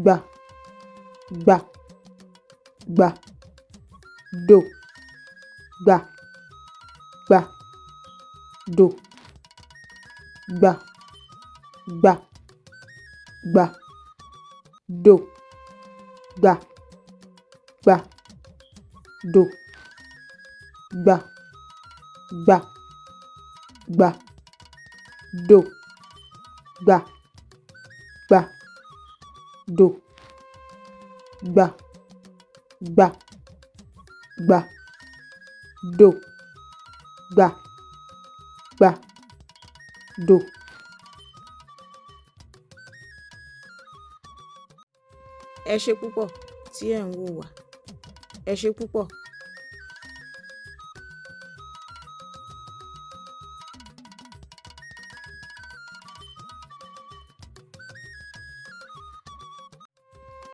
gbà, gbà, gbà, do, gbà, gbà, do, gbà, gbà, gbà, do, gbà, gbà, do, gbà, gbà, gbà, do, gbà, gbà, do, gbà, gbà, gbà, do, gbà, gbà, do. Ẹ ṣé púpọ̀ tí ẹ̀ ń wò wá. Ẹ ṣé púpọ̀.